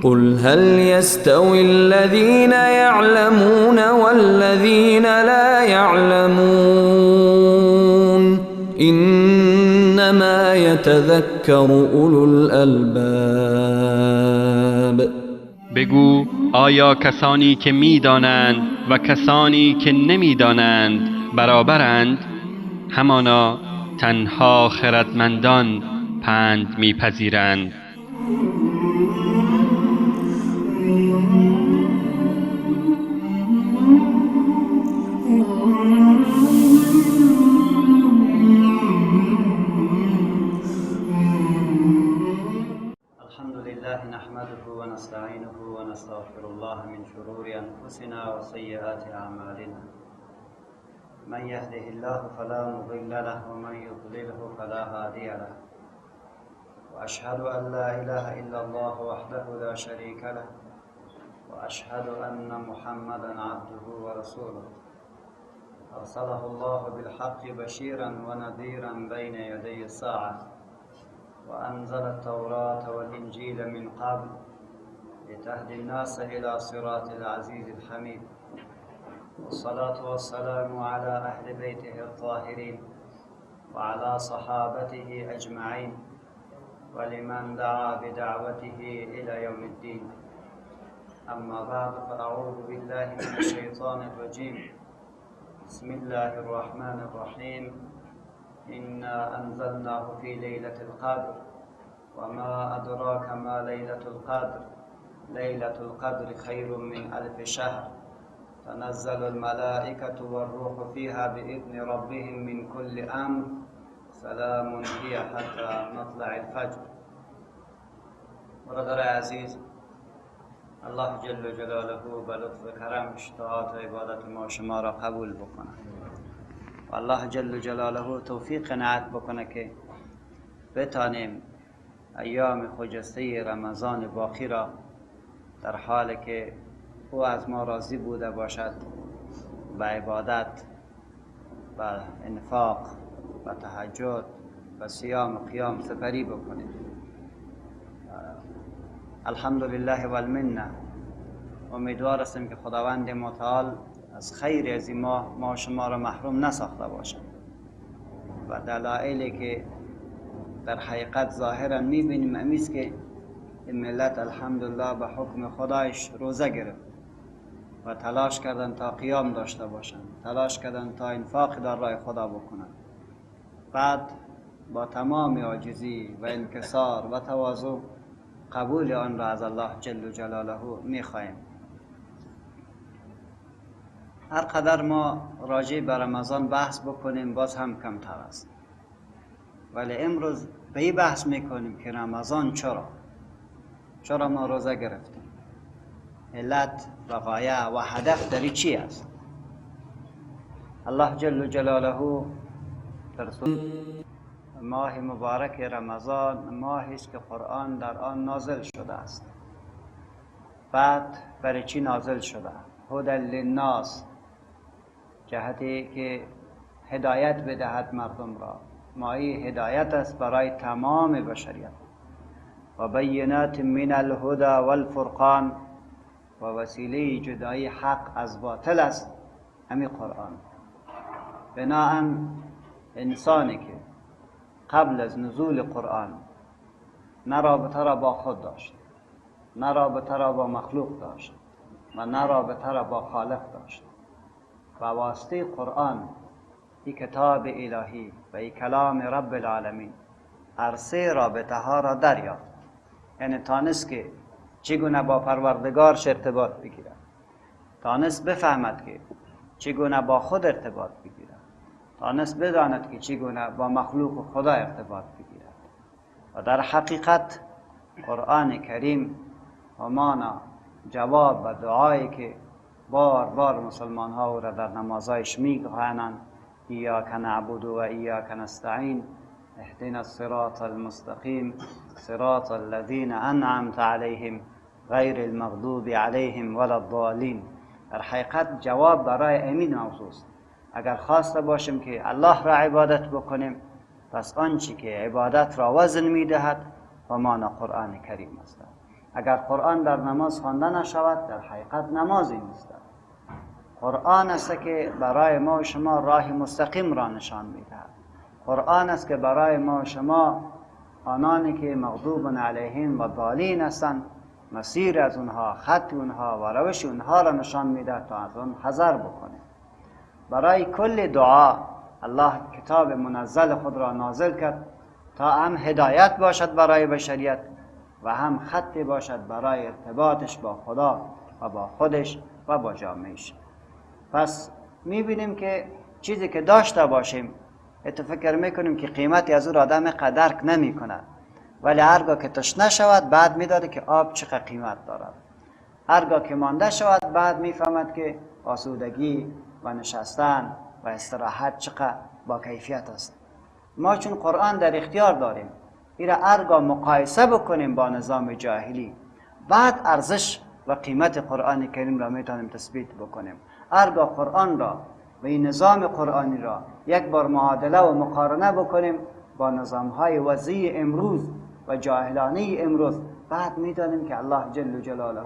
قل هل يستوي الذين يعلمون والذين لا يعلمون إنما يتذكر أولو الألباب. بگو آیا کسانی که می‌دانند و کسانی که نمی‌دانند برابرند؟ همانا تنها خردمندان پند می‌پذیرند. الحمد لله نحمده ونستعينه ونستغفر الله من شرور أنفسنا وسيئات أعمالنا من يهده الله فلا مضل له ومن يضلله فلا هادي له وأشهد أن لا إله إلا الله وحده لا شريك له وأشهد أن محمدا عبده ورسوله أرسله الله بالحق بشيرا ونذيرا بين يدي الساعة وأنزل التوراة والإنجيل من قبل لتهدي الناس إلى صراط العزيز الحميد والصلاة والسلام على أهل بيته الطاهرين وعلى صحابته أجمعين ولمن دعا بدعوته إلى يوم الدين. أما بعد فأعوذ بالله من الشيطان الرجيم. بسم الله الرحمن الرحيم. إنا أنزلناه في ليلة القدر وما أدراك ما ليلة القدر ليلة القدر خير من 1000 شهر تنزل الملائكة والروح فيها بإذن ربهم من كل أمر سلام هي حتى مطلع الفجر. برادر عزیز، الله جل جلاله به لطف و کرمش طاعات و عبادت ما شما را قبول بکنه و الله جل جلاله توفیق عنایت بکنه که بتانیم ایام خجسته رمضان باقی را در حالی که او از ما راضی بوده باشد به عبادت و انفاق و تهجد و صیام و قیام سپری بکنیم. الحمدلله و المنه. امیدوار هستیم که خداوند متعال از خیر از این ما شما را محروم نساخته باشد و دلایلی که در حقیقت ظاهرا میبینیم امیست که این ملت الحمدلله به حکم خدایش روزه گرفت و تلاش کردن تا قیام داشته باشند، تلاش کردن تا انفاق در راه خدا بکنند. بعد با تمام عاجزی و انکسار و تواضع قبول آن را از الله جل جلاله میخواهیم. هر قدر ما راجع به رمضان بحث بکنیم باز هم کمتر است، ولی امروز به این بحث میکنیم که رمضان چرا ما روزه گرفتیم، علت و غایه و هدف در چی است. الله جل جلاله در ماه مبارک رمضان ماهی است که قرآن در آن نازل شده است. بعد برای چی نازل شده؟ هدی للناس، جهتی که هدایت بدهد مردم را. ماهی هدایت است برای تمام بشریت. و بینات من الهدى والفرقان، و وسیله جدایی حق از باطل است همین قرآن. بناهن انسانی که قبل از نزول قرآن نه رابطه را با خود داشت، نه رابطه را با مخلوق داشت و نه رابطه را با خالق داشت، و واسطه قرآن این کتاب الهی و این کلام رب العالمین عرصه رابطه ها را دریافت. یعنی تانست که چگونه با پروردگارش ارتباط بگیرد، تانست بفهمد که چگونه با خود ارتباط بگیرد، تانست بداند که چگونه با مخلوق خدا ارتباط بگیرد. و در حقیقت قرآن کریم همانا جواب و دعایی که بار بار مسلمان ها را در نمازایش میخوانند، ایاک نعبد و ایاک نستعین اهدنا الصراط المستقیم صراط الذین انعمت علیهم غیر المغضوب علیهم ولا الضالین. در حقیقت جواب برای امین موضوع است. اگر خواسته باشیم که الله را عبادت بکنیم پس آنچه که عبادت را وزن میدهد همان قرآن کریم است. اگر قرآن در نماز خوانده نشود در حقیقت نمازی نیست. قرآن است که برای ما و شما راه مستقیم را نشان میدهد. قرآن است که برای ما و شما آنانی که مغضوب علیهم و ضالین هستند مسیر از اونها، خط اونها و روش اونها را نشان میده تا از اون حذر بکنیم. برای کل دعا الله کتاب منزل خود را نازل کرد تا هم هدایت باشد برای بشریت و هم خط باشد برای ارتباطش با خدا و با خودش و با جامعهش. پس میبینیم که چیزی که داشته باشیم فکر میکنیم که قیمتی از او را آدم درک نمی کند، ولی هرگاه که تشنه شود بعد میداره که آب چقدر قیمت دارد. هرگاه که مانده شود بعد میفهمد که آسودگی و نشستن و استراحت چقدر با کیفیت است. ما چون قرآن در اختیار داریم این را هرگاه مقایسه بکنیم با نظام جاهلی بعد ارزش و قیمت قرآن کریم را میتونیم تثبیت بکنیم. هرگاه قرآن را و این نظام قرآنی را یک بار معادله و مقارنه بکنیم با نظام‌های وضعی امروز و جاهلانه امروز بعد می‌دانیم که الله جل جلاله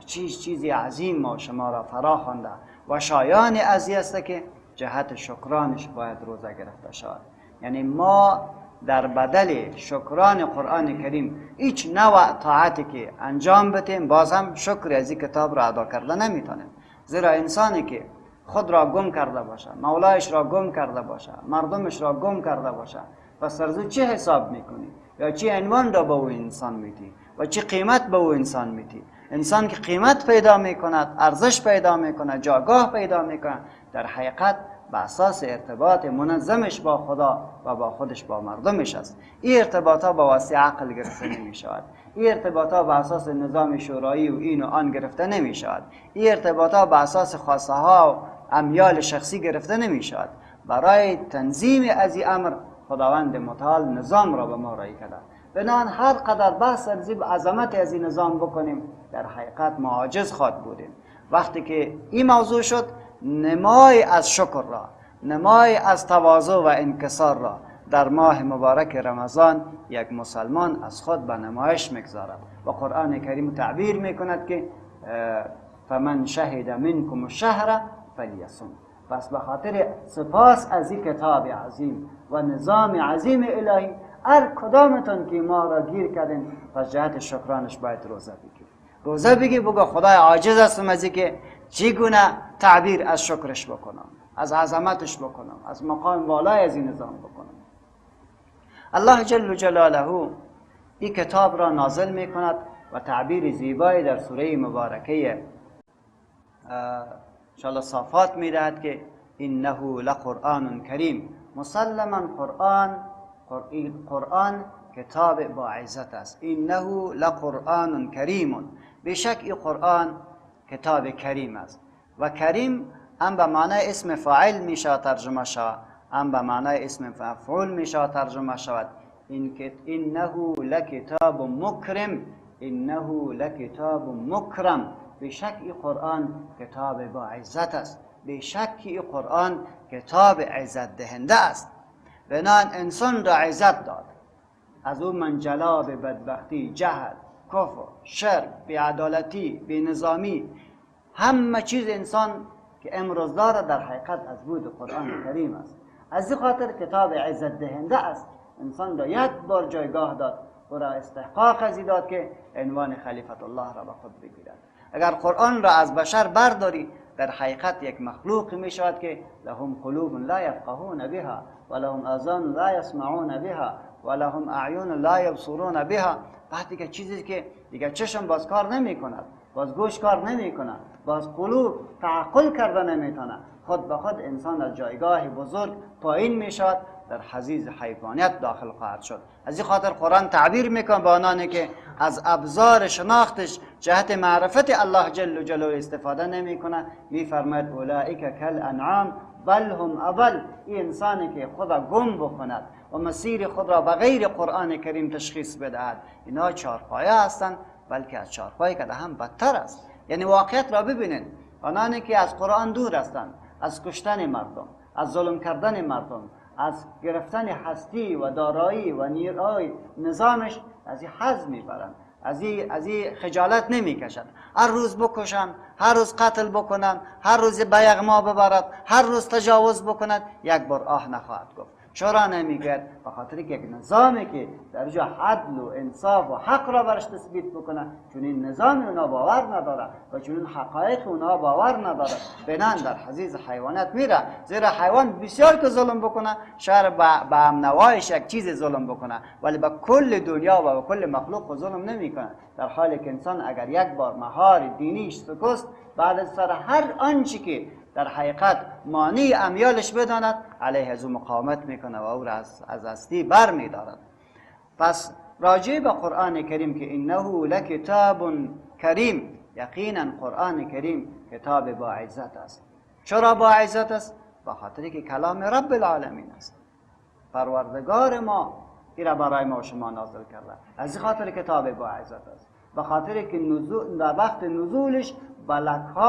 چیزی عظیم ما شما را فرا خوانده و شایان ازی است که جهت شکرانش باید روزه گرفته شود. یعنی ما در بدل شکران قرآن کریم هیچ نوع طاعتی که انجام بدیم باز هم شکر از این کتاب را ادا کرده نمیتونیم. زیرا انسانی که خود را گم کرده باشه، مولایش را گم کرده باشه، مردمش را گم کرده باشه، پس ارزو چه حساب میکنی؟ یا چه عنوان را به او انسان میدی و چه قیمت به او انسان میدی؟ انسان که قیمت پیدا میکند، ارزش پیدا میکند، جاگاه پیدا میکند، در حقیقت به اساس ارتباط منظمش با خدا و با خودش با مردمش است. این ارتباطا با واسطه عقل گرفته نمی شود. این ارتباطا به اساس نظام شورایی و این و آن گرفته نمی شود. این ارتباطا به اساس خواسته ها و امیال شخصی گرفته نمی شود. برای تنظیم از این امر خداوند متعال نظام را به ما رای کرده. بنابراین هر قدر بحث از عظمت از این نظام بکنیم در حقیقت ما عاجز خواهد بودیم. وقتی که این موضوع شد نمای از شکر را، نمای از تواضع و انکسار را در ماه مبارک رمضان یک مسلمان از خود به نمایش میگذارد و قرآن کریم تعبیر میکند که فمن شهد منکم الشهر فلیصم. پس به خاطر سپاس از این کتاب عظیم و نظام عظیم الهی هر کدامتون که ما را گیر کردین پس جهت شکرانش باید روزه بگیر. روزه بگی بگو خدای عاجز هستم از اینکه چگونه تعبیر از شکرش بکنم، از عظمتش بکنم، از مقام والای از این نظام بکنم. الله جل جلاله این کتاب را نازل می کند و تعبیر زیبایی در سوره مبارکه انشاءالله صافات می دهد که انه لقرآن کریم. مسلما قرآن کتاب با عزت است. انه لقرآن کریم. بشک این قرآن کتاب کریم است و کریم هم به معنای اسم فاعل میشه ترجمه شود، هم به معنای اسم مفعول میشه ترجمه شود. انه لکتاب مکرم، انه لکتاب مکرم. بشک این قرآن کتاب با عزت است، بشک این قرآن کتاب عزت دهنده است. بنابراین انسان را عزت داد، از اون منجلا به بدبختی، جهل، کفر، شرک، بی‌عدالتی، بی‌نظامی، همه چیز انسان که امروز داره در حقیقت از بود قرآن کریم است. از این خاطر کتاب عزت دهنده است. انسان را یک بار جایگاه داد و را استحقاق از این داد که عنوان خلیفت الله را به خود بگیرد. اگر قرآن را از بشر برداری در حقیقت یک مخلوق می شود که لهم قلوب لا یفقهون بها و لهم آذان لا یسمعون بها و لهم اعین لا یبصرون بها. بعد دیگه چیزی که دیگه چشم باز کار نمی کند، باز گوش کار نمی کند، باز قلوب تعقل کرده نمی تواند، خود به خود انسان از جایگاه بزرگ پایین می شود، در حضیض حیوانیت داخل خواهد شد. از این خاطر قرآن تعبیر میکنه با آنانی که از ابزار شناختش جهت معرفت الله جل جلاله استفاده نمیکنه، میفرماید اولئک کالانعام بل هم اضل. این انسانی که خدا گم بکند و مسیر خود را به غیر قرآن کریم تشخیص بدهد، اینا چارپایه هستند، بلکه از چارپایه که هم بدتر است. یعنی واقعیت را ببینید، آنانی که از قرآن دور هستند، از کشتن مردم، از ظلم کردن مردم، از گرفتن هستی و دارایی و نیروی نظامش از این حظ میبرن، از این خجالت نمیکشن. هر روز بکشن، هر روز قتل بکنن، هر روز به یغما ببرد، هر روز تجاوز بکنند، یک بار آه نخواهد گفت. چرا نمیگرد؟ به خاطر که یک نظامی که در جا عدل و انصاف و حق را برش تثبیت بکنه، چون این نظام اونا باور نداره و چون این حقایق اونا باور نداره، بنان در حضیض حیوانات میره. زیرا حیوان بسیار که ظلم بکنه، شاید به امنوایش یک چیز ظلم بکنه، ولی به کل دنیا و به کل مخلوق ظلم نمیکنه. در حالی که انسان اگر یک بار مهار دینیش سکست، بعد از سر هر آنچه که در حقیقت مانی امیالش بداند، علیه از او مقاومت میکنه و او را از هستی بر میدارد. پس راجع به قرآن کریم که انه لکتاب کریم، یقینا قرآن کریم کتاب با عزت است. چرا با عزت است؟ به خاطر که کلام رب العالمین است. پروردگار ما این را برای ما و شما نازل کرده، از این خاطر کتاب با عزت است. به خاطر که در وقت نزولش با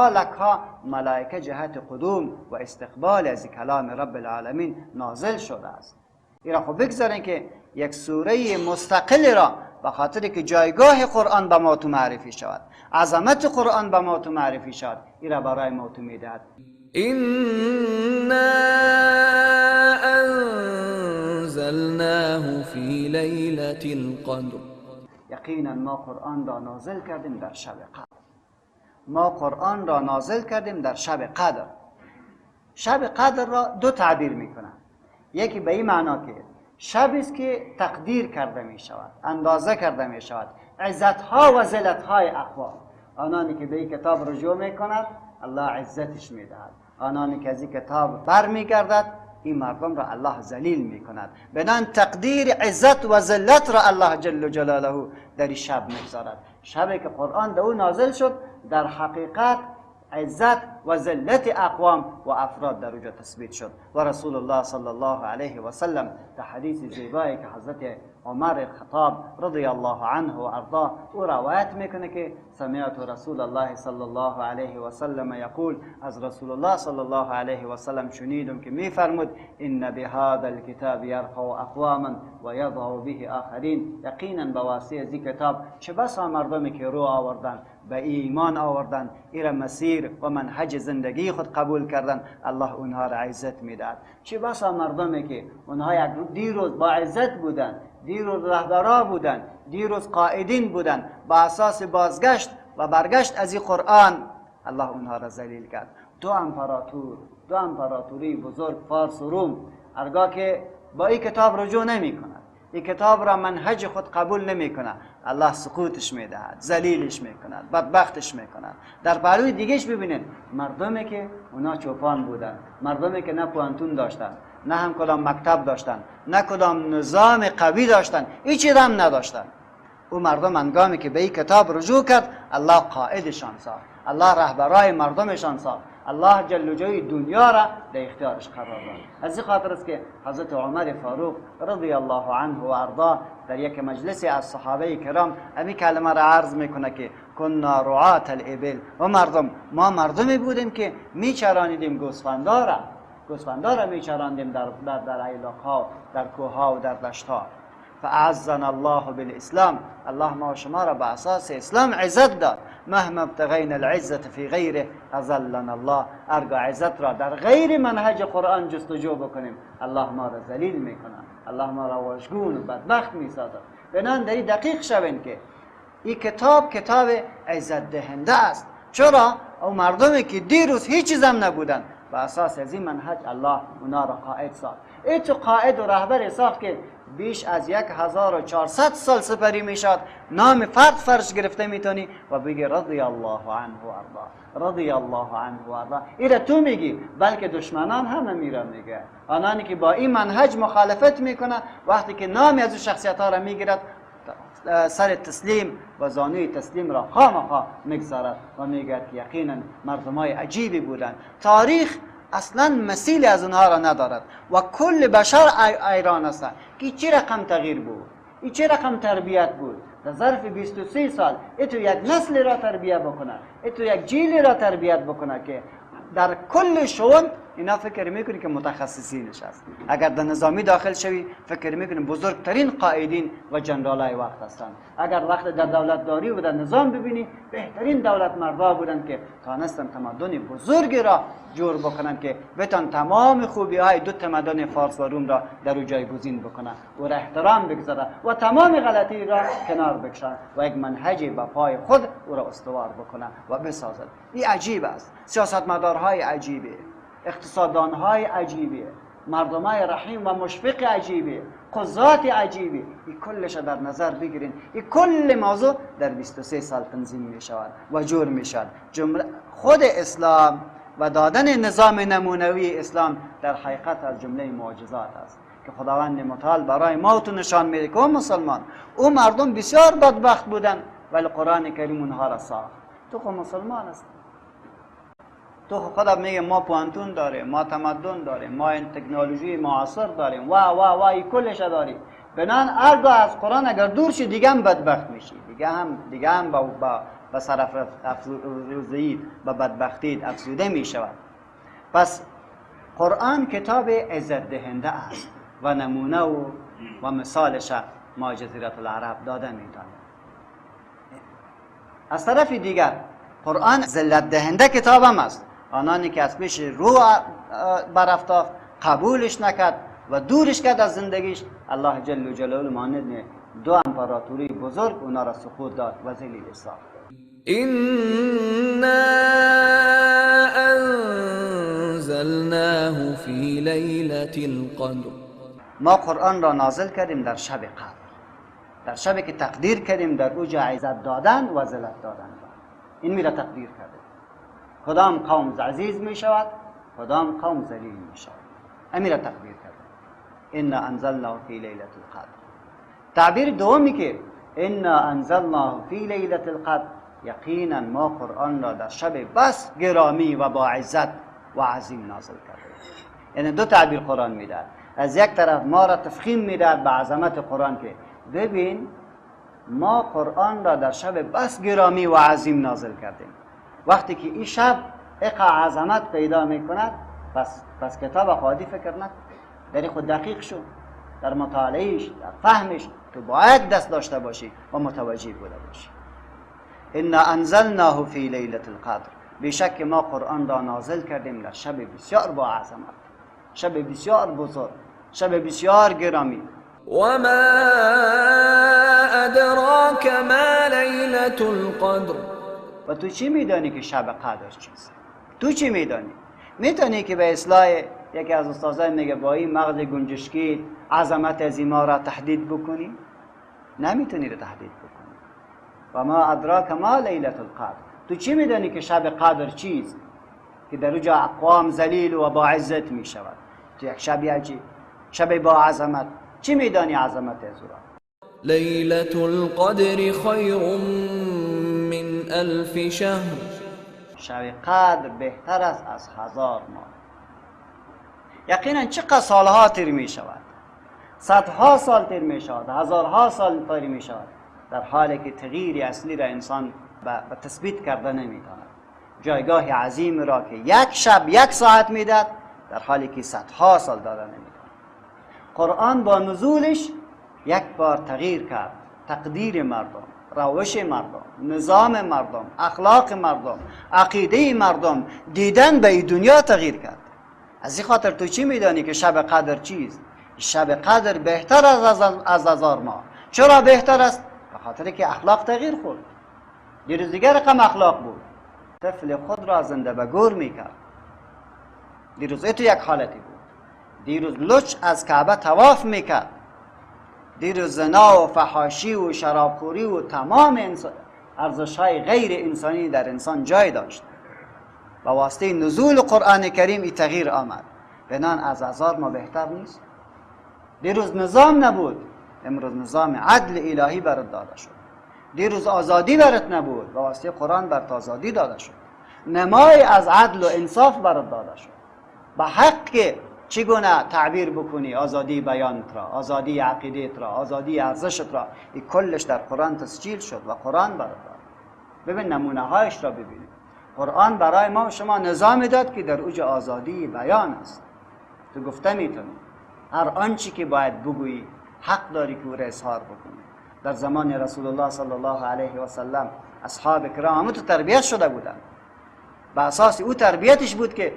لکها ملائکه جهت قدوم و استقبال از کلام رب العالمین نازل شده است. این را خب بگذارین که یک سوره مستقل را به خاطر که جایگاه قرآن به ما تو معرفی شود، عظمت قرآن به ما تو معرفی شود، این را برای ما تو میدهد. إنا أنزلناه في ليلة القدر. یقینا ما قرآن را نازل کردیم در شب قدر. ما قرآن را نازل کردیم در شب قدر. شب قدر را دو تعبیر میکنن. یکی به این معنا که شبی است که تقدیر کرده می شود، اندازه کرده می شود، عزتها و ذلتهای اقوام. آنانی که به این کتاب رجوع میکند، الله عزتش میدهد. آنانی که از این کتاب برمیگردد، این مردم را الله ذلیل میکند. بدان تقدیر عزت و ذلت را الله جل جلاله در این شب میگذارد. شبی که قرآن در او نازل شد، در حقیقت عزت و ذلت اقوام و افراد در اوجا تثبیت شد. و رسول الله صلی الله علیه و سلم در حدیث زیبایی که حضرت عمر خطاب رضی الله عنه و ارضاه او روایت میکنه که سمعت رسول الله صلی الله علیه و سلم یقول، از رسول الله صلی الله علیه و سلم شنیدم که میفرمود ان بهذا الكتاب يرفع اقواما و یضع به آخرین. یقینا به واسطه از این کتاب چه بسا مردمی که رو آوردن، به ایمان آوردن، این مسیر و منهج زندگی خود قبول کردن، الله اونها را عزت میدهد. چه بسا مردمی که اونها یک دیروز با عزت بودن، دیروز رهبرا بودن، دیروز قائدین بودن، با اساس بازگشت و برگشت از این قرآن، الله اونها را ذلیل کرد. دو امپراتوری بزرگ، فارس و روم، هرگاه که با این کتاب رجوع نمی کند، این کتاب را منهج خود قبول نمی کند، الله سقوطش می دهد، ذلیلش می کند، بدبختش می کند. در پهلوی دیگهش ببینید مردمی که اونا چوپان بودن، مردمی که نه پوانتون داشتن، نه هم کدام مکتب داشتن، نه کدام نظام قوی داشتن، هیچ چیز هم نداشتن. او مردم هنگامی که به این کتاب رجوع کرد، الله قائدشان ساخت، الله رهبرای مردمشان ساخت، الله جل جلاله دنیا را در اختیارش قرار داد. از این خاطر است که حضرت عمر فاروق رضی الله عنه و ارضاه در یک مجلسی از صحابه کرام همین کلمه را عرض میکنه که کنا رعات الابل، و ما مردمی بودیم که میچرانیدیم گوسفندا را میچراندیم در ایلاق‌ها، در کوه‌ها و در دشت‌ها. فاعزنا الله بالاسلام، الله ما و شما را به اساس اسلام عزت داد. مهما ابتغینا العزة فی غیره اذلنا الله، هرگاه عزت را در غیر منهج قرآن جستجو بکنیم، الله ما را ذلیل میکنه، الله ما را واژگون و بدبخت میسازد. بنان در این دقیق شوین که این کتاب عزت دهنده است. چرا؟ او مردمی که دیروز هیچ چیز هم نبودن، به اساس از این منهج الله اونا را قائد ساخت. این تو قائد و رهبر ساخت که بیش از 1400 سال سپری میشد، نام فرش گرفته میتونی و بگی رضی الله عنه و ارضاه، رضی الله عنه و ارضاه. این تو میگی، بلکه دشمنان همه میرن میگه. آنانی که با این منهج مخالفت میکنه، وقتی که نامی از شخصیت ها را میگیرد، سر تسلیم و زانوی تسلیم را خامخا میگذارد و میگه که یقینا مردمای عجیبی بودند. تاریخ اصلا مثیل از اونها را ندارد و کل بشر ایران است که چه رقم تغییر بود، این چه رقم تربیت بود در ظرف 23 سال. ایتو یک نسل را تربیت بکنه، ایتو یک جیل را تربیت بکنه که در کل شون اینا فکر میکنی که متخصصینش است. اگر در نظامی داخل شوی فکر میکنی بزرگترین قائدین و جنرالای وقت هستند. اگر وقت در دولت داری و در نظام ببینی بهترین دولت مردا بودن که تانستن تمدن بزرگی را جور بکنن که بتان تمام خوبی های دو تمدن فارس و روم را در او جایگزین بکنن و را احترام بگذاره و تمام غلطی را کنار بکشن و یک منهج به پای خود او را استوار بکنن و بسازن. این عجیب است. سیاستمدارهای عجیبه، اقتصاددانهای عجیبه، مردمای رحیم و مشفق عجیبه، قضات عجیبه. این کلش در نظر بگیرین. این کل موضوع در 23 سال تنظیم می شود و جور می شود. خود اسلام و دادن نظام نمونوی اسلام در حقیقت از جمله معجزات است که خداوند متعال برای ما و تو نشان میده که مسلمان او مردم بسیار بدبخت بودن ولی قرآن کریم اونها را ساخت. تو خود مسلمان است. تو خودت میگه ما پوانتون داریم، ما تمدن داریم، ما این تکنولوژی معاصر داریم و این کلش داریم. بنان ارگاه از قرآن اگر دور شی دیگه هم بدبخت میشی، دیگه هم با صرف افروزی و بدبختی افزوده میشود. پس قرآن کتاب عزت دهنده است و نمونه و مثالش ما جزیره العرب داده میتونه. از طرف دیگر قرآن ذلت دهنده کتاب هم است. آنانی که از پیش رو برافت قبولش نکرد و دورش کرد از زندگیش، الله جل جلاله مانند دو امپراتوری بزرگ اونا را سقوط داد و ذلیل ساخت. إنا أنزلناه في ليلة القدر. ما قرآن را نازل کردیم در شب قدر، در شبی که تقدیر کردیم در او عزت دادن و ذلت دادن. این میره تقدیر کرده کدام قوم عزیز می شود کدام قوم ذلیل می شود. امیر تقدیر کرده. انا انزلناه فی لیلة القدر. تعبیر دومی که انا انزلناه فی لیلة القدر، یقینا ما قرآن را در شب بس گرامی و با عزت و عظیم نازل کرده. یعنی دو تعبیر قرآن میداد. از یک طرف ما را تفخیم میداد به عظمت قرآن که ببین ما قرآن را در شب بس گرامی و عظیم نازل کردیم. وقتی که این شب اقا عظمت پیدا میکند پس کتاب خودی فکر نکن، در خود دقیق شو، در مطالعهش، در فهمش تو باید دست داشته باشی و متوجه بوده باشی. انا انزلناه فی لیلة القدر، بیشک ما قرآن را نازل کردیم در شب بسیار با عظمت، شب بسیار بزرگ، شب بسیار گرامی. وما أدراك ما ليلة القدر. و تو چی میدانی که شب قدر چیست؟ تو چی میدانی؟ میتونی که به اصلاح یکی از استادان میگه با این مغز گنجشکی عظمت از ما را تحدید بکنی؟ نمیتونی را تحدید بکنی. و ما ادراک ما لیلة القدر. تو چی میدانی که شب قدر چیست؟ که در اونجا اقوام ذلیل و با عزت میشود. تو یک شب عجیب، شب با عظمت. چی میدانی عظمت از او را؟ ليلة القدر خير من 1000 شهر. شب قدر بهتر است از 1000 ماه. یقینا چقدر سالها تیر می شود، صدها سال تیر می شود، هزارها سال تیر می شود، در حالی که تغییر اصلی را انسان به تثبیت کرده نمی تواند. جایگاه عظیم را که یک شب یک ساعت میداد در حالی که صدها سال داده نمی تواند. قرآن با نزولش یک بار تغییر کرد تقدیر مردم، روش مردم، نظام مردم، اخلاق مردم، عقیده مردم، دیدن به این دنیا تغییر کرد. از این خاطر تو چی میدانی که شب قدر چیست؟ شب قدر بهتر از 1000 ماه. چرا بهتر است؟ به خاطر که اخلاق تغییر خورد. دیروز دیگر رقم اخلاق بود، طفل خود را زنده به گور میکرد. دیروز تو یک حالتی بود. دیروز لچ از کعبه طواف میکرد. دیروز زنا و فحاشی و شرابخوری و تمام ارزش‌های غیر انسانی در انسان جای داشت. با واسطه نزول قرآن کریم این تغییر آمد. بنان از 1000 ما بهتر نیست. دیروز نظام نبود، امروز نظام عدل الهی برات داده شد. دیروز آزادی برات نبود، با واسطه قرآن برات آزادی داده شد. نمای از عدل و انصاف برات داده شد. با حق که چگونه تعبیر بکنی آزادی بیانت را، آزادی عقیدت را، آزادی ارزشت را، این کلش در قرآن تسجیل شد و قرآن برات داد. ببین نمونه هایش را ببینید. قرآن برای ما و شما نظامی داد که در اوج آزادی بیان است. تو گفته میتونی هر آنچه که باید بگویی حق داری که او را اظهار بکنی. در زمان رسول الله صلی الله علیه و سلم اصحاب کرام همه تو تربیت شده بودند. به اساس او تربیتش بود که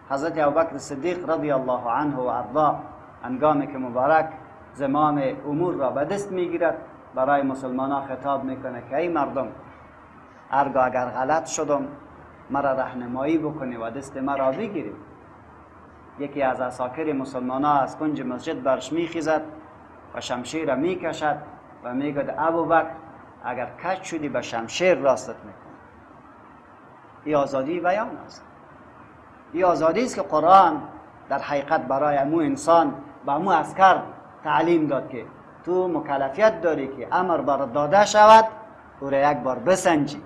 حضرت ابوبکر صدیق رضی الله عنه و ارضا هنگامی که مبارک زمام امور را به دست میگیرد برای مسلمانان خطاب میکنه که ای مردم، هرگاه اگر غلط شدم مرا راهنمایی بکنی و دست مرا بگیرید. یکی از عساکر مسلمانان از کنج مسجد برش میخیزد و شمشیر را میکشد و میگوید ابوبکر اگر کج شدی به شمشیر راستت میکنه. این آزادی بیان است. این آزادی است که قرآن در حقیقت برای امو انسان و امو عسکر تعلیم داد که تو مکلفیت داری که امر بر داده شود او را یک بار بسنجی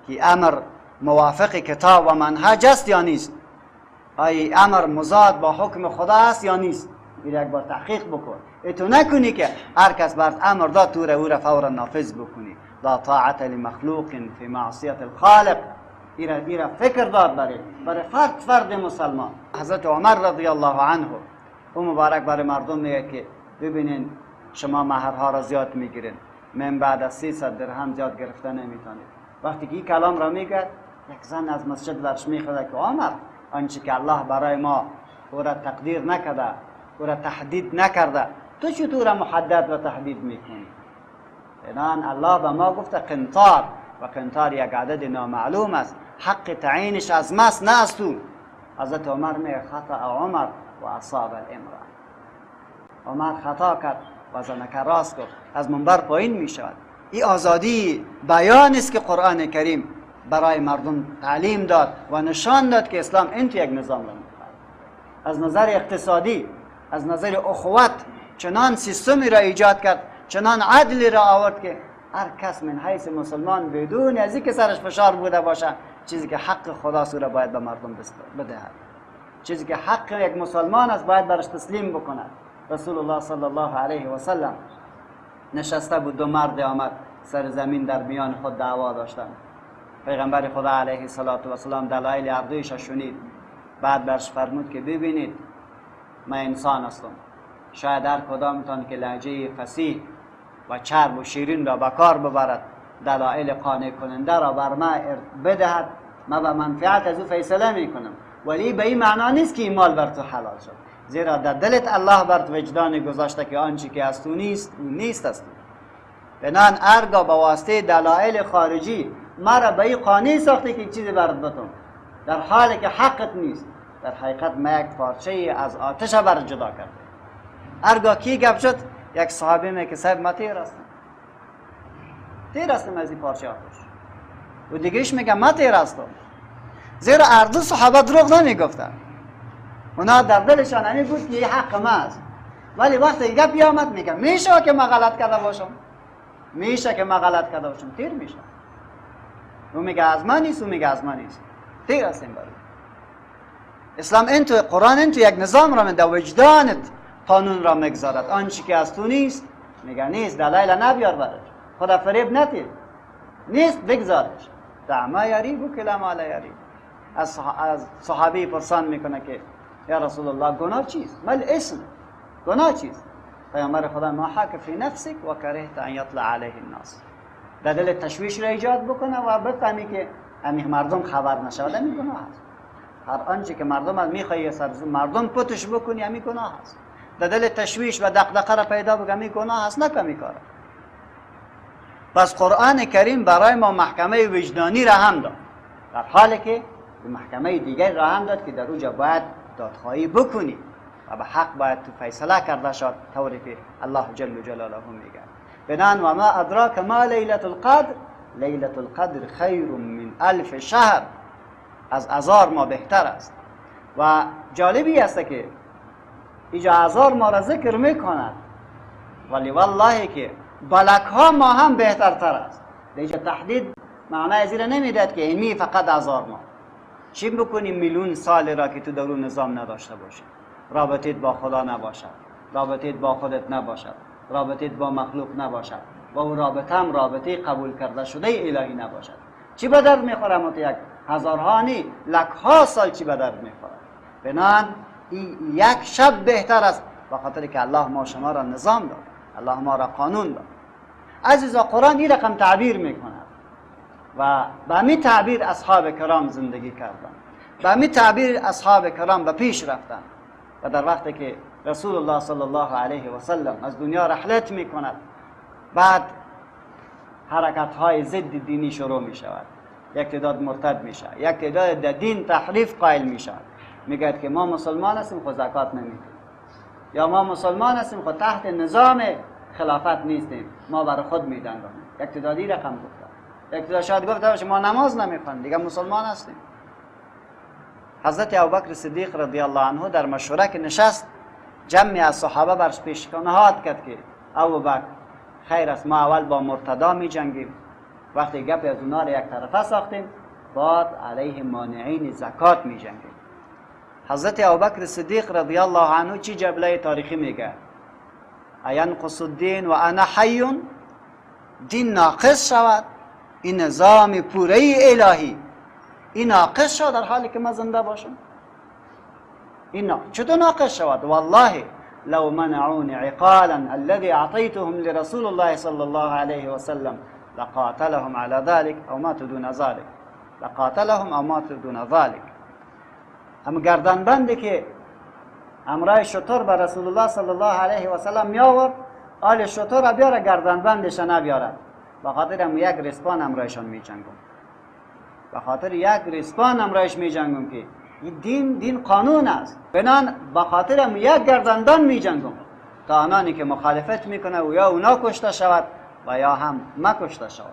که امر موافق کتاب و منهج است یا نیست، آیا امر مضاد با حکم خدا است یا نیست، این یک بار تحقیق بکن. تو نکنی که هر کس برات امر داد تو را او را فورا نافذ بکنی. لا طاعت لمخلوق فی معصیت الخالق. این را فکر دار برای فرد مسلمان. حضرت عمر رضی الله عنه او مبارک برای مردم میگه که ببینین شما مهرها را زیاد میگیرین، من بعد از 300 درهم زیاد گرفته نمیتونید. وقتی که این کلام را میگه یک زن از مسجد برش میخواد که عمر آنچه که الله برای ما او را تقدیر نکرده، او را تحدید نکرده، تو چطور محدد و تحدید میکنی؟ اینان الله به ما گفته قنطار و قنطار یک عدد نامعلوم است، حق تعیینش از ماست نه از تو. حضرت عمر میگه خطا عمر و اصاب الامرأة. عمر خطا کرد و زنک راست گفت، از منبر پایین میشود. این آزادی بیان است که قرآن کریم برای مردم تعلیم داد و نشان داد که اسلام این تو یک نظام را میخواهد. از نظر اقتصادی، از نظر اخوت چنان سیستمی را ایجاد کرد، چنان عدلی را آورد که هر کس من حیث مسلمان بدون از اینکه سرش فشار بوده باشه چیزی که حق خداست را باید به مردم بدهد. چیزی که حق یک مسلمان است باید برش تسلیم بکند. رسول الله صلی الله علیه و سلم نشسته بود، دو مرد آمد سر زمین در میان خود دعوا داشتند. پیغمبر خدا علیه السلام دلایل هر دویش شنید، بعد برش فرمود که ببینید من انسان هستم، شاید هر کدامتان که لهجه فصیح و چرب و شیرین را به کار ببرد، دلایل قانع کننده را بر ما بدهد، من به منفعت از او فیصله میکنم. ولی به این معنا نیست که این مال بر تو حلال شد، زیرا در دلت الله بر تو وجدان گذاشته که آنچه که از تو نیست او نیست از تو. بنان هرگاه به واسطه دلایل خارجی مرا به این قانع ساخته که چیزی برات بدم در حالی که حقت نیست، در حقیقت ما یک پارچه از آتش بر جدا کرده. هرگاه کی گپ شد یک صحابی میگه که صاحب ما تیر هستم از این پارچه آتش، و دیگهش میگه ما تیر هستم. زیرا هر دو صحابه دروغ نمیگفتن، اونا در دلشان همین بود که این حق ما است. ولی وقتی گپ آمد میگه میشه که ما غلط کرده باشم، تیر میشه. او میگه از ما نیست، تیر هستیم. برای اسلام این تو قرآن این تو یک نظام را میده، وجدانت قانون را میگذارد. آنچه که از تو نیست میگه نیست، دلایل نبیار برش، خدا فریب نتید، نیست بگذارش. دعما یریبو کلا ما لا یریب. از صحابی پرسان میکنه که یا رسول الله گناه چیست؟ مل اسم، گناه چیست؟ پیامبر خدا ما حک فی نفسک و کرهت ان یطلع علیه الناس. در دل تشویش را ایجاد بکنه و بفهمی که همین مردم خبر نشود، همین گناه است. هر آنچه که مردم از میخوایی سر مردم پتش بکنی همین گناه است. در دل تشویش و دغدغه را پیدا بکنی همین گناه است، نه کمی کاره. پس قرآن کریم برای ما محکمه وجدانی را هم داد، در حالی که محکمه دیگر را هم داد که در اونجا باید دادخواهی بکنی و به حق باید تو فیصله کرده شد، طوری که الله جل جلاله میگه. بنان و ما ادراک ما لیلة القدر، لیلة القدر خیر من 1000 شهر، از 1000 ماه بهتر است. و جالبی است که اینجا 1000 ماه را ذکر میکند، ولی والله که بلک ها ما هم بهترتر است. اینجا تحدید معنای زیرا نمیداد که اینمی فقط 1000 ماه. چی بکنی میلیون سال را که تو در اون نظام نداشته باشی، رابطت با خدا نباشد، رابطت با خودت نباشد، رابطت با مخلوق نباشد و اون رابطه هم رابطه قبول کرده شده الهی نباشد، چی به درد میخوره؟ یک هزارها نی لکها سال چی به درد میخورد. بنان یک شب بهتر است، به خاطر که الله ما شما را نظام داد، الله ما را قانون داد. عزیزا قرآن این رقم تعبیر میکند و به همین تعبیر اصحاب کرام زندگی کردند، به همین تعبیر اصحاب کرام به پیش رفتند. و در وقتی که رسول الله صلی الله علیه و سلم از دنیا رحلت میکند، بعد حرکت های ضد دینی شروع می شود. یک تعداد مرتد می شود، یک تعداد در دین تحریف قائل می شود، میگه که ما مسلمان هستیم خود زکات نمیدیم، یا ما مسلمان هستیم خود تحت نظام خلافت نیستیم، ما برای خود میدن. یک تعدادی رقم گفت، یک تعداد شاید گفته باشه ما نماز نمیخوانیم دیگه مسلمان هستیم. حضرت ابوبکر صدیق رضی الله عنه در مشوره که نشست، جمعی از صحابه برش پیشنهاد کرد که ابوبکر خیر است ما اول با مرتدا می جنگیم، وقتی گپ از اونا را یک طرفه ساختیم بعد علیه مانعین زکات می جنگیم. حضرت ابوبکر صدیق رضی الله عنه چی جمله تاریخی میگه؟ اینقص الدین و انا حی، دین ناقص شود، این نظام پوره الهی این ناقص شود در حالی که من زنده باشم؟ این چطور ناقص شود؟ والله لو منعوني عقالا الذي اعطيتهم لرسول الله صلى الله عليه وسلم لقاتلهم على ذلك او ماتوا دون ذلك، لقاتلهم او ماتوا دون ذلك. هم گردن بندی که امرای شطور به رسول الله صلی الله علیه و سلم می آورد، آل شطور را بیاره گردن بندش نبیارد، به خاطر هم یک رسپان امرایشان می جنگم، به خاطر یک رسپان امرایش می جنگم که دین قانون است. بنان به خاطر هم یک گردندان می جنگم تا آنانی که مخالفت میکنه و یا اونا کشته شود و یا هم ما کشته شود.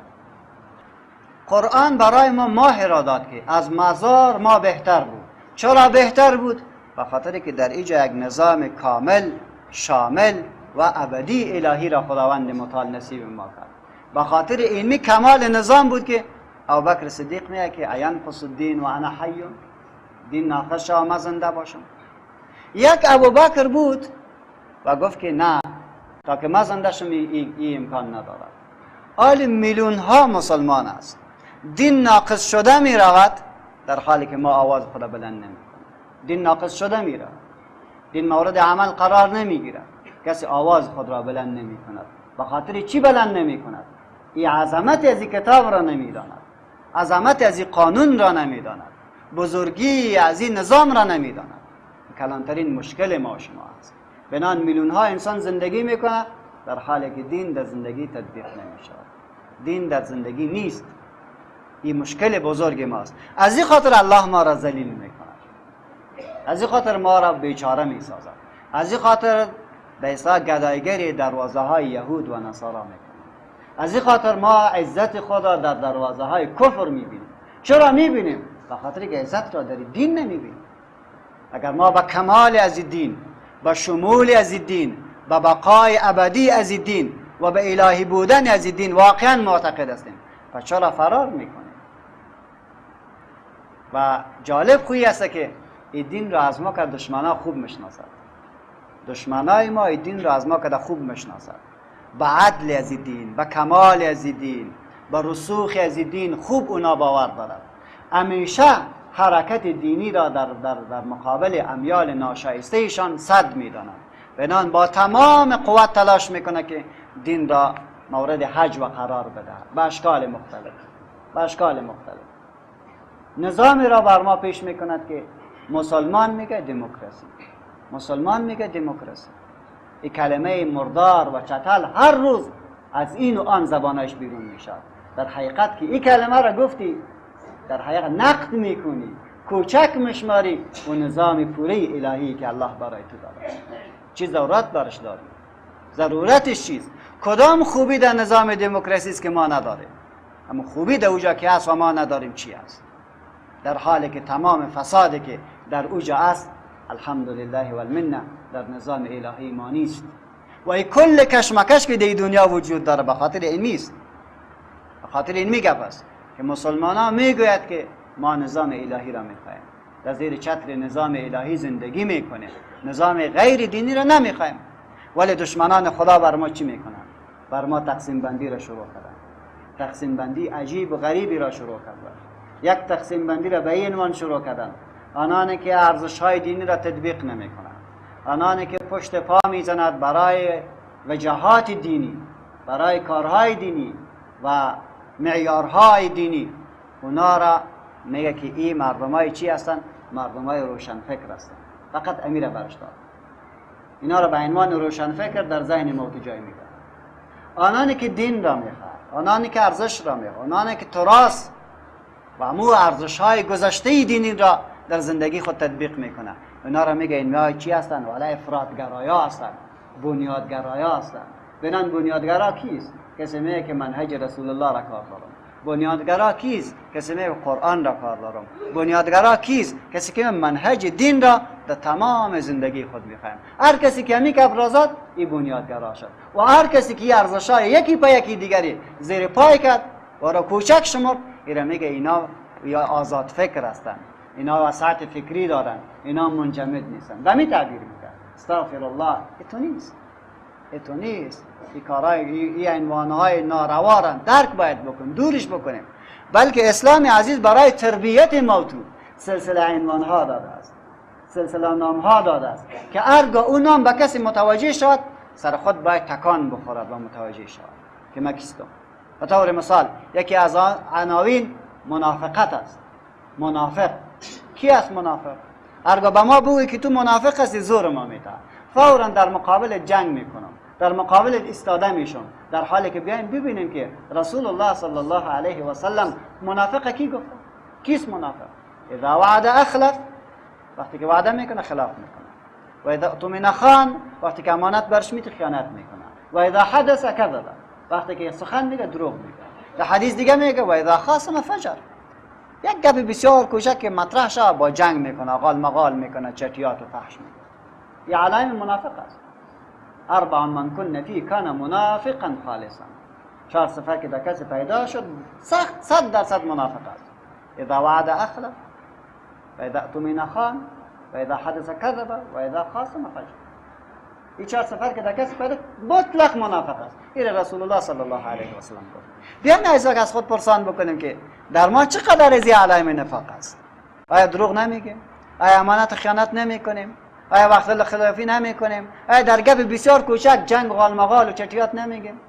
قرآن برای ما ماه را داد که از مزار ما بهتر بود. چرا بهتر بود؟ به خاطر که در اینجا یک نظام کامل، شامل و ابدی الهی را خداوند متعال نصیب ما کرد. به خاطر علمی کمال نظام بود که ابوبکر صدیق میگه که اینقص الدین و انا حی، دین ناقص شود ما زنده باشم. یک ابوبکر بود و گفت که نه، تا که ما زنده شم این امکان ندارد. آل میلیون ها مسلمان است، دین ناقص شده می رود در حالی که ما آواز خدا بلند نمی کنیم. دین ناقص شده می رود، دین مورد عمل قرار نمی گیرد، کسی آواز خود را بلند نمی کند. به خاطر چی بلند نمی کند؟ این عظمت از این کتاب را نمی داند، عظمت از این قانون را نمی داند، بزرگی از این نظام را نمی داند. کلانترین مشکل ما شما است. بنان میلیون ها انسان زندگی میکنه در حالی که دین در زندگی تطبیق نمی شود، دین در زندگی نیست. این مشکل بزرگ ماست. از این خاطر الله ما را ذلیل میکند، از این خاطر ما را بیچاره میسازد، از این خاطر به اصطلاح گدایگری دروازه های یهود و نصارا میکنه. از این خاطر ما عزت خدا در دروازه های کفر میبینیم. چرا میبینیم؟ به خاطر که عزت را در دین نمیبینیم. اگر ما با کمال از دین، با شمول از دین، با بقای ابدی از دین و به الهی بودن از دین واقعا معتقد هستیم، پس چرا فرار میکنیم؟ و جالب خویی است که این دین را از ما که دشمنا خوب میشناسد. دشمنای ما این دین را از ما که خوب میشناسد، با عدل از دین، با کمال از دین، با رسوخ از دین خوب اونا باور دارد. همیشه حرکت دینی را در مقابل امیال ناشایسته ایشان صد میدانند. بنان با تمام قوت تلاش میکنه که دین را مورد حجو قرار بدهد به اشکال مختلف، به اشکال مختلف. نظامی را بر ما پیش میکند که مسلمان میگه دموکراسی، مسلمان میگه دموکراسی. این کلمه مردار و چتل هر روز از این و آن زبانش بیرون میشد. در حقیقت که این کلمه را گفتی در حقیقت نقد میکنی، کوچک مشماری و نظام پوری الهی که الله برای تو داره. چی ضرورت برش داری؟ ضرورتش چیست؟ کدام خوبی در نظام دموکراسی است که ما نداریم؟ اما خوبی در اوجا که هست و ما نداریم چی است؟ در حالی که تمام فسادی که در اوجا است الحمدلله والمنه در نظام الهی ما نیست. و این کل کشمکش که در دنیا وجود داره به خاطر علمی است، به خاطر علمی گپ است که مسلمان ها میگوید که ما نظام الهی را میخواهیم، در زیر چتر نظام الهی زندگی میکنیم، نظام غیر دینی را نمیخواهیم. ولی دشمنان خدا بر ما چی میکنن؟ بر ما تقسیم بندی را شروع کردن، تقسیم بندی عجیب و غریبی را شروع کردن. یک تقسیم بندی را به این عنوان شروع کردن: آنانی که ارزش‌های دینی را تطبیق نمی‌کنند، آنانی که پشت پا می‌زنند برای وجاهات دینی، برای کارهای دینی و معیارهای دینی، اونا را میگه که این مردمای چی هستند؟ مردمای روشنفکر هستند. فقط امیر برش داد. اینا را به عنوان روشنفکر در ذهن ما جای میده. آنانی که دین را میخواد، آنانی که ارزش را میخواد، آنانی که تراث و امو ارزش‌های گذشته دینی را در زندگی خود تطبیق میکنه، اینا را میگه اینها چی هستند؟ والا افراطگرایا هستند، بنیادگرایا هستند. بنان بنیادگرا کیست؟ کسی میگه که منهج رسول الله را کار دارم. بنیادگرا کیست؟ کسی میگه قرآن را کار دارم. بنیادگرا کیست؟ کسی که منهج دین را در تمام زندگی خود میخوایم. هر کسی که همی ابرازات این بنیادگرا شد و هر کسی که ارزش‌های یکی پای یکی دیگری زیر پای کرد و را کوچک شمرد، اینا میگه اینا یا آزاد فکر هستند، اینا وسعت فکری دارن، اینا منجمد نیستن. به می تعبیر میکنه. استغفر الله. اتو نیست. این کارهای این عنوانهای ناروا را درک باید بکنیم، دورش بکنیم. بلکه اسلام عزیز برای تربیت موضوع سلسله عنوانها داده است، سلسله نامها داده است که هرگاه اون نام به کسی متوجه شود سر خود باید تکان بخورد و متوجه شود که من کیستم. به طور مثال یکی از عناوین منافقت است. منافق کی است؟ منافق هرگاه به ما بگویی که تو منافق هستی زور ما میده، فوراً در مقابل جنگ میکنم، در مقابل ایستاده میشم، در حالی که بیایم ببینیم که رسول الله صلی الله علیه و سلم منافق کی گفت؟ کیست منافق؟ اذا وعد اخلف، وقتی که وعده میکنه خلاف میکنه، و اذا اؤتمن خان، وقتی که امانت برش میده خیانت میکنه، و اذا حدث کذب، وقتی که سخن میگه دروغ میگه. در حدیث دیگه میگه و اذا خاصم فجر، یک گپ بسیار کوچک که مطرح شود با جنگ میکنه، غال مغال میکنه، چټیات و فحش میکنه. این علائم منافق است. اربع من کن فی کان منافقا خالصا. 4 صفت که در کسی پیدا شد سخت 100% منافق است. اذا وعد اخلف، و اذا اؤتمن خان، و اذا حدث کذب، و اذا خاصم فجر. این 4 صفت که در کسی پیدا مطلق منافق است. این رسول الله صلی الله علیه و سلم گفت. بیایم از خود پرسان بکنیم که در ما چقدر از این علائم نفاق است. آیا دروغ نمیگیم؟ آیا امانت خیانت نمیکنیم؟ آیا وقت خلافی نمیکنیم؟ آیا در گپ بسیار کوچک جنگ و غال مغال و چټیات نمیگیم؟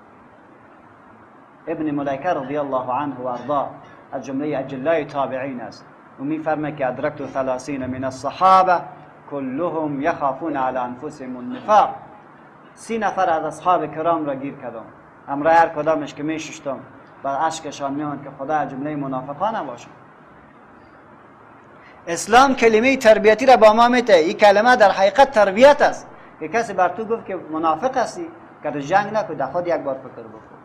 ابن ملیکه رضی الله عنه و ارضاه از جمله اجلای تابعین است و میفرمه که ادرکت 30 من الصحابه كلهم يخافون على انفسهم النفاق. 30 نفر از اصحاب کرام را گیر کردم، امرای هر کدامش که میششتم بر اشکشان میان که خدا از جمله منافقان نباشه. اسلام کلمه تربیتی را با ما میته. این کلمه در حقیقت تربیت است که کسی بر تو گفت که منافق هستی که جنگ نکن، در خود یک بار فکر بکن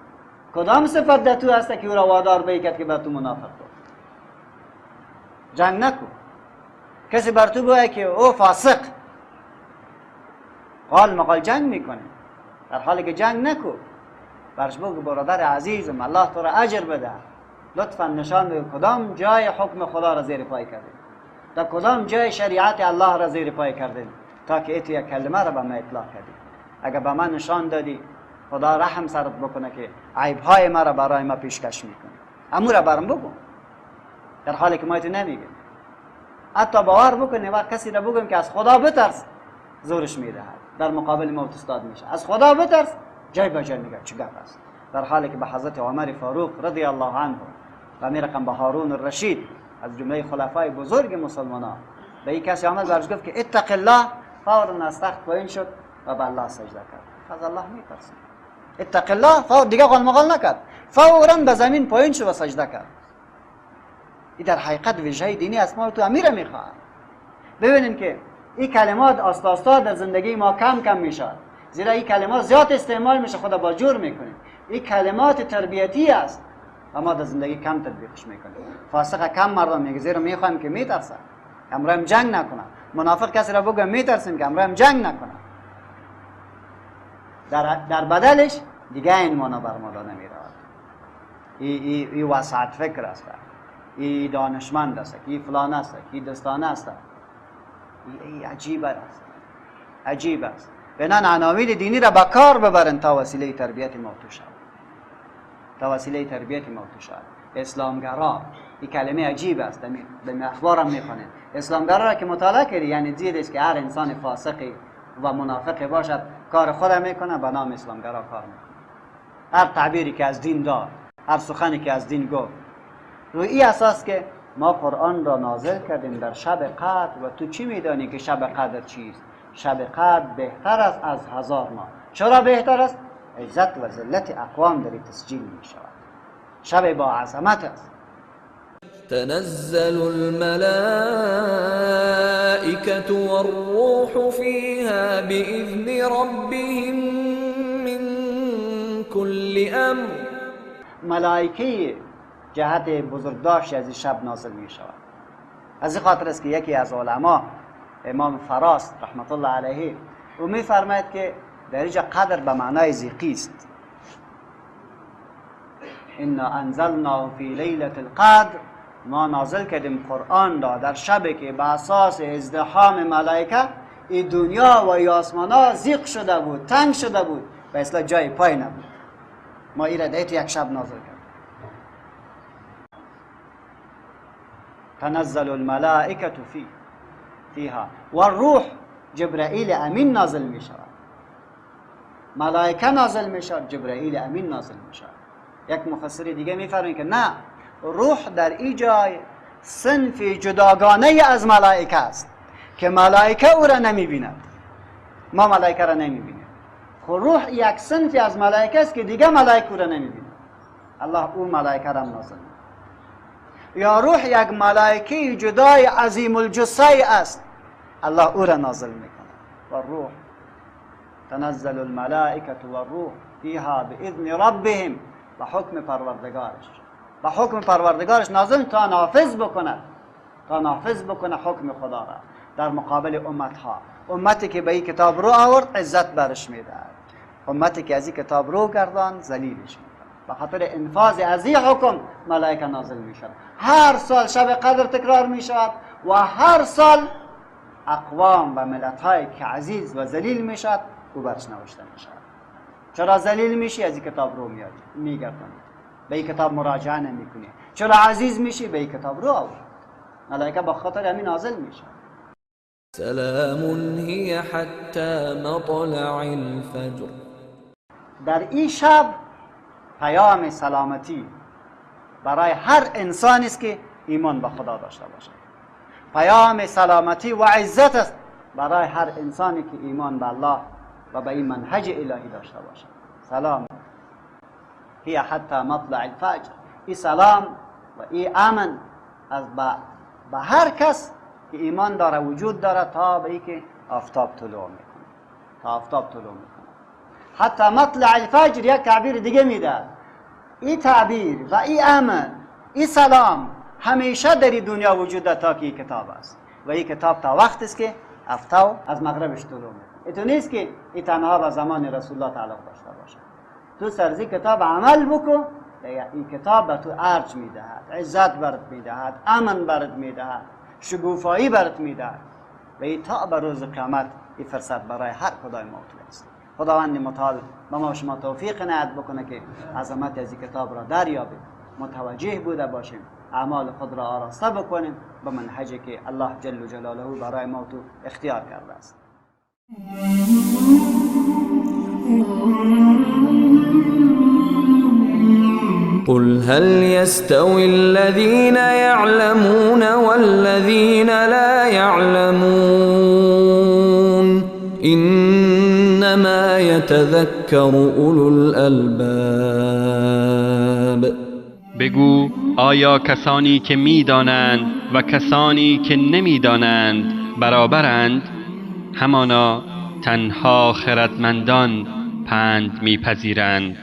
کدام صفت در تو هست که او را وادار بیکد که بر تو منافق بود. جنگ نکن. کسی بر تو بگه که او فاسق، قال مقال جنگ میکنه، در حالی که جنگ نکن. برش بگو برادر عزیزم الله تو را اجر بده، لطفا نشان بده کدام جای حکم خدا را زیر پای کردیم، در کدام جای شریعت الله را زیر پای کردیم تا که ایت یک کلمه را به ما اطلاق کردیم. اگر به من نشان دادی خدا رحم سرت بکنه که عیبهای ما را برای ما پیشکش میکنه، امو را برام بگو، در حالی که ما ایتو نمیگیم. حتی باور بکنی وقت کسی را بگیم که از خدا بترس زورش میدهد، در مقابل موت استاد میشه. از خدا بترس جای به جای میگه چه گپ است، در حالی که به حضرت عمر فاروق رضی الله عنه و امیر رقم به هارون الرشید از جمله خلفای بزرگ مسلمانان به این کسی آمد برش گفت که اتق الله، فوراً از تخت پایین شد و به الله سجده کرد. از الله میترسید. اتق الله، فوراً دیگه قال مقال نکرد، فوراً به زمین پایین شد و سجده کرد. این در حقیقت وجهه دینی است. ما تو امیر میخواهد ببینیم که این کلمات آستا آستا در زندگی ما کم کم میشه، زیرا این کلمات زیاد استعمال میشه، خدا با جور میکنیم. این کلمات تربیتی است اما در زندگی کم تطبیقش میکنیم. فاسق کم مردم میگه زیرا میخوایم که میترسن امروز جنگ نکنن. منافق کسی را بگه میترسیم که امروز جنگ نکنن، در بدلش دیگه این مانا بر ما داده میرود. ای وسعت فکر است، ای دانشمند است، ای فلان است، ای دستانه است. ای عجیب است، عجیب است. بنان عناوین دینی را با کار ببرن تا وسیله تربیت موضوع شود، تا وسیله تربیت موضوع شود. اسلامگرا. این کلمه عجیب است، در اخبارم میخوانید. اسلامگرا را که مطالعه کردی یعنی دیدش که هر انسان فاسقی و منافقی باشد کار خودم میکنه به نام اسلامگرا کار میکنه. هر تعبیری که از دین داد، هر سخنی که از دین گفت، روی این اساس که ما قرآن را نازل کردیم در شب قدر و تو چی میدانی که شب قدر چیست؟ شب قدر بهتر است از 1000 ماه. چرا بهتر است؟ عزت و ذلت اقوام در تسجیل می شود. شب با عظمت است. تنزل الملائكة والروح فيها بإذن ربهم من كل أمر. ملائکه جهت بزرگداشت از این شب نازل می شود. از این خاطر است که یکی از علما امام فراس رحمت الله علیه او می فرماید که در اینجا قدر به معنای ذیقی است. انا انزلنا فی لیلة القدر، ما نازل کردیم قرآن را در شبی که به اساس ازدحام ملائکه این دنیا و این آسمان ها ضیق شده بود، تنگ شده بود و اصلا جای پای نبود. ما این را در یک شب نازل کردیم. تنزل الملائکة فیها و روح، جبرائیل امین نازل می شود. ملائکه نازل می شود، جبرائیل امین نازل می شود. یک مفسر دیگه می فرماید که نه، روح در این جای صنف جداگانه از ملائکه است که ملائکه او را نمی بیند، ما ملائکه را نمی بینیم. روح یک صنف از ملائکه است که دیگه ملائکه او را نمی بیند. الله او ملائکه را نازل می. یا روح یک ملائکه جدای عظیم الجثه است، الله او را نازل میکنه. و روح تنزل الملائکه و روح فیها باذن ربهم، به حکم پروردگارش، به حکم پروردگارش نازل تا نافذ بکنه حکم خدا را در مقابل امتها. امتی که به این کتاب رو آورد عزت برش میده، امتی که از این کتاب رو گردان ذلیلش میده. به خاطر انفاذ از این حکم ملائکه نازل می شود. هر سال شب قدر تکرار می شود و هر سال اقوام و ملت های که عزیز و ذلیل می شود او برش نوشته می شود. چرا ذلیل میشی؟ از این کتاب رو میگردانی، به این کتاب مراجعه نمی کنی. چرا عزیز میشی؟ به این کتاب رو آورد. ملائکه به خاطر همین نازل می شود. سلام هی حتی مطلع الفجر. در این شب پیام سلامتی برای هر انسانی است که ایمان به خدا داشته باشد. پیام سلامتی و عزت است برای هر انسانی که ایمان به الله و به این منهج الهی داشته باشد. سلام هی حتی مطلع الفجر. این سلام و این امن از به هر کس که ایمان داره وجود داره تا به ای که آفتاب طلوع میکنه، تا آفتاب طلوع میکنه. حتی مطلع الفجر یک تعبیر دیگه میده. این تعبیر و این امن، این سلام همیشه در این دنیا وجود داره تا که این کتاب است و این کتاب تا وقت است که آفتاب از مغربش طلوع میکنه. این نیست که این تنها به زمان رسول الله تعلق داشته باشه. تو سرزی کتاب عمل بکن، این کتاب به تو ارج میدهد، عزت برات میدهد، امن برات میدهد، شگوفایی برات میدهد و این تا به روز قیامت این فرصت برای هر کدای ما است. خداوند متعال به ما شما توفیق عنایت بکنه که عظمت از این کتاب را دریابیم، متوجه بوده باشیم، اعمال خود را آراسته بکنیم به منهجی که الله جل جلاله برای ما تو اختیار کرده است. قل هل يستوي الذين يعلمون والذين لا يعلمون إنما يتذكر أولو الألباب. بگو آیا کسانی که می‌دانند و کسانی که نمی‌دانند برابرند؟ همانا تنها خردمندان پند می‌پذیرند.